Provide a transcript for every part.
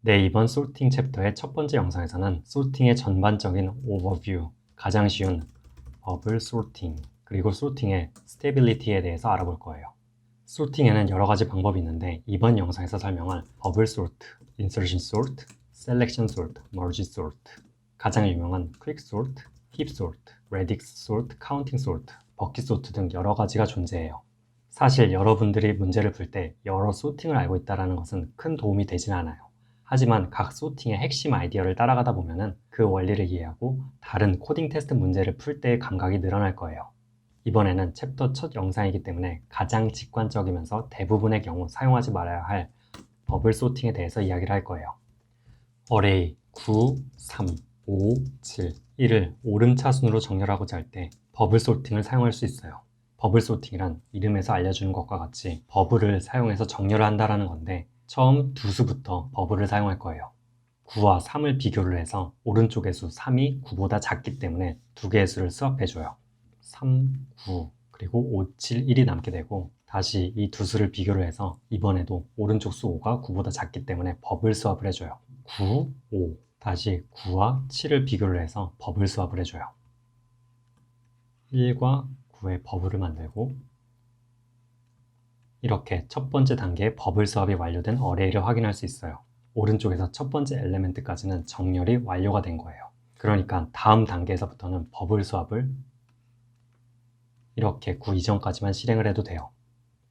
네, 이번 소팅 챕터의 첫 번째 영상에서는 소팅의 전반적인 오버뷰, 가장 쉬운 버블 소팅, 그리고 소팅의 스테빌리티에 대해서 알아볼 거예요. 소팅에는 여러 가지 방법이 있는데 이번 영상에서 설명할 버블 소트, 인서션 소트, 셀렉션 소트, 머지 소트, 가장 유명한 퀵 소트, 힙 소트, 레딕스 소트, 카운팅 소트, 버킷 소트 등 여러 가지가 존재해요. 사실 여러분들이 문제를 풀 때 여러 소팅을 알고 있다는 것은 큰 도움이 되진 않아요. 하지만 각 소팅의 핵심 아이디어를 따라가다 보면 그 원리를 이해하고 다른 코딩 테스트 문제를 풀 때의 감각이 늘어날 거예요. 이번에는 챕터 첫 영상이기 때문에 가장 직관적이면서 대부분의 경우 사용하지 말아야 할 버블 소팅에 대해서 이야기를 할 거예요. 어레이 9, 3, 5, 7, 1을 오름차순으로 정렬하고자 할 때 버블 소팅을 사용할 수 있어요. 버블 소팅이란 이름에서 알려주는 것과 같이 버블을 사용해서 정렬을 한다는 건데 처음 두 수부터 버블을 사용할 거예요. 9와 3을 비교를 해서 오른쪽의 수 3이 9보다 작기 때문에 두 개의 수를 수합해줘요. 3, 9, 그리고 5, 7, 1이 남게 되고 다시 이 두 수를 비교를 해서 이번에도 오른쪽 수 5가 9보다 작기 때문에 버블 수합을 해줘요. 9, 5, 다시 9와 7을 비교를 해서 버블 수합을 해줘요. 1과 9의 버블을 만들고 이렇게 첫 번째 단계의 버블 수합이 완료된 어레이를 확인할 수 있어요. 오른쪽에서 첫 번째 엘리멘트까지는 정렬이 완료가 된 거예요. 그러니까 다음 단계에서부터는 버블 수합을 이렇게 9 이전까지만 실행을 해도 돼요.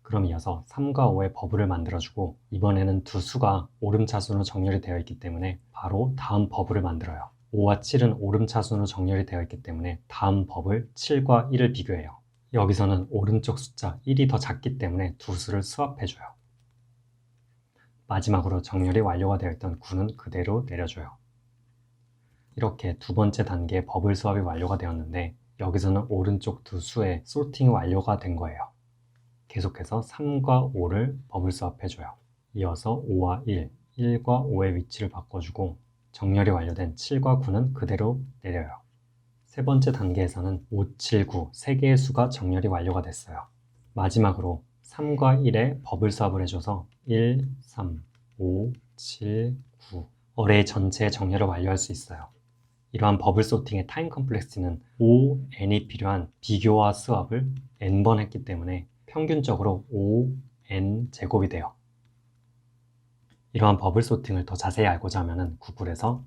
그럼 이어서 3과 5의 버블을 만들어주고 이번에는 두 수가 오름차순으로 정렬이 되어 있기 때문에 바로 다음 버블을 만들어요. 5와 7은 오름차순으로 정렬이 되어 있기 때문에 다음 버블 7과 1을 비교해요. 여기서는 오른쪽 숫자 1이 더 작기 때문에 두 수를 수합해줘요. 마지막으로 정렬이 완료가 되어 있던 9는 그대로 내려줘요. 이렇게 두 번째 단계의 버블 수합이 완료가 되었는데 여기서는 오른쪽 두 수의 소팅이 완료가 된 거예요. 계속해서 3과 5를 버블 수합해줘요. 이어서 5와 1, 1과 5의 위치를 바꿔주고 정렬이 완료된 7과 9는 그대로 내려요. 세 번째 단계에서는 5, 7, 9 3개의 수가 정렬이 완료가 됐어요. 마지막으로 3과 1에 버블 수합을 해줘서 1, 3, 5, 7, 9 어레이 전체의 정렬을 완료할 수 있어요. 이러한 버블 소팅의 타임 컴플렉시티는 O, N이 필요한 비교와 수합을 N번 했기 때문에 평균적으로 O, N 제곱이 돼요. 이러한 버블 소팅을 더 자세히 알고자 하면 구글에서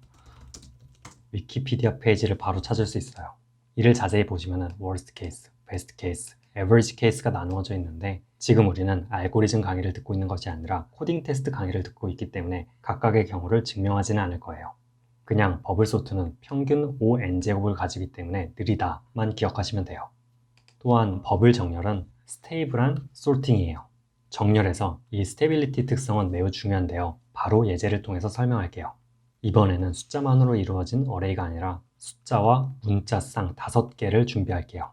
위키피디아 페이지를 바로 찾을 수 있어요. 이를 자세히 보시면 worst case, best case, average case가 나누어져 있는데 지금 우리는 알고리즘 강의를 듣고 있는 것이 아니라 코딩 테스트 강의를 듣고 있기 때문에 각각의 경우를 증명하지는 않을 거예요. 그냥 버블 소트는 평균 ON제곱을 가지기 때문에 느리다만 기억하시면 돼요. 또한 버블 정렬은 스테이블한 소팅이에요. 정렬에서 이 스테빌리티 특성은 매우 중요한데요. 바로 예제를 통해서 설명할게요. 이번에는 숫자만으로 이루어진 어레이가 아니라 숫자와 문자쌍 5개를 준비할게요.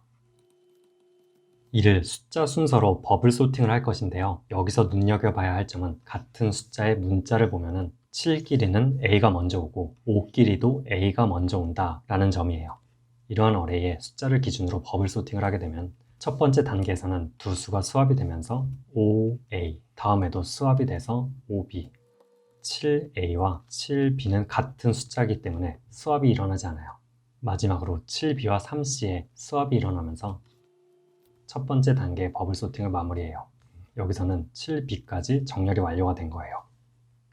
이를 숫자 순서로 버블 소팅을 할 것인데요. 여기서 눈여겨봐야 할 점은 같은 숫자의 문자를 보면 7끼리는 A가 먼저 오고 5끼리도 A가 먼저 온다 라는 점이에요. 이러한 어레이에 숫자를 기준으로 버블 소팅을 하게 되면 첫 번째 단계에서는 두 수가 수합이 되면서 5A, 다음에도 수합이 돼서 5B, 7A와 7B는 같은 숫자이기 때문에 수합이 일어나지 않아요. 마지막으로 7B와 3C의 수합이 일어나면서 첫 번째 단계의 버블 소팅을 마무리해요. 여기서는 7B까지 정렬이 완료가 된 거예요.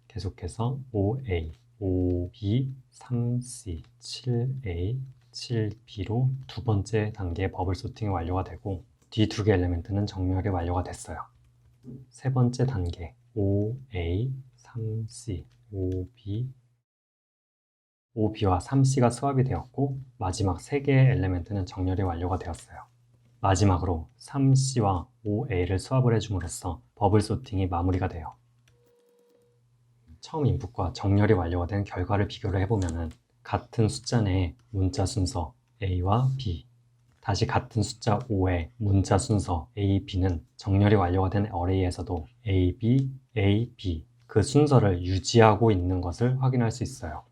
계속해서 5A, 5B, 3C, 7A, 7B로 두 번째 단계의 버블 소팅이 완료가 되고 뒤 두 개 엘리멘트는 정렬이 완료가 됐어요. 세 번째 단계 5A, 3C, 5B, 5B와 3C가 수합이 되었고 마지막 세 개의 엘리멘트는 정렬이 완료가 되었어요. 마지막으로 3C와 5A를 수합을 해줌으로써 버블 소팅이 마무리가 돼요. 처음 인풋과 정렬이 완료가 된 결과를 비교를 해보면 같은 숫자 내의 문자 순서 A와 B, 다시 같은 숫자 5의 문자 순서 A, B는 정렬이 완료가 된 어레이에서도 A, B, A, B 그 순서를 유지하고 있는 것을 확인할 수 있어요.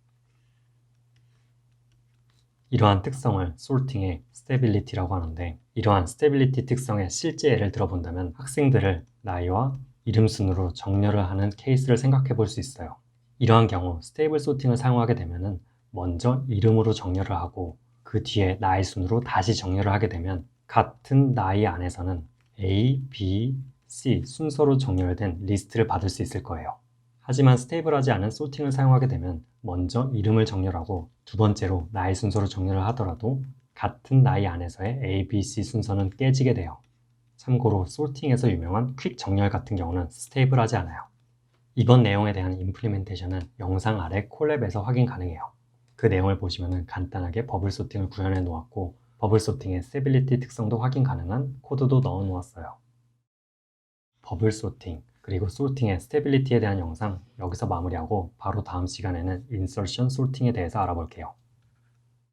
이러한 특성을 솔팅의 스테빌리티라고 하는데 이러한 스테빌리티 특성의 실제 예를 들어본다면 학생들을 나이와 이름 순으로 정렬을 하는 케이스를 생각해 볼 수 있어요. 이러한 경우 스테이블 소팅을 사용하게 되면 먼저 이름으로 정렬을 하고 그 뒤에 나이 순으로 다시 정렬을 하게 되면 같은 나이 안에서는 A, B, C 순서로 정렬된 리스트를 받을 수 있을 거예요. 하지만 스테이블하지 않은 소팅을 사용하게 되면 먼저 이름을 정렬하고 두 번째로 나이 순서로 정렬을 하더라도 같은 나이 안에서의 A, B, C 순서는 깨지게 돼요. 참고로 소팅에서 유명한 퀵 정렬 같은 경우는 스테이블하지 않아요. 이번 내용에 대한 임플리멘테이션은 영상 아래 콜랩에서 확인 가능해요. 그 내용을 보시면 간단하게 버블 소팅을 구현해 놓았고 버블 소팅의 스테빌리티 특성도 확인 가능한 코드도 넣어 놓았어요. 버블 소팅 그리고 소팅의 스테빌리티에 대한 영상 여기서 마무리하고 바로 다음 시간에는 인서션 소팅에 대해서 알아볼게요.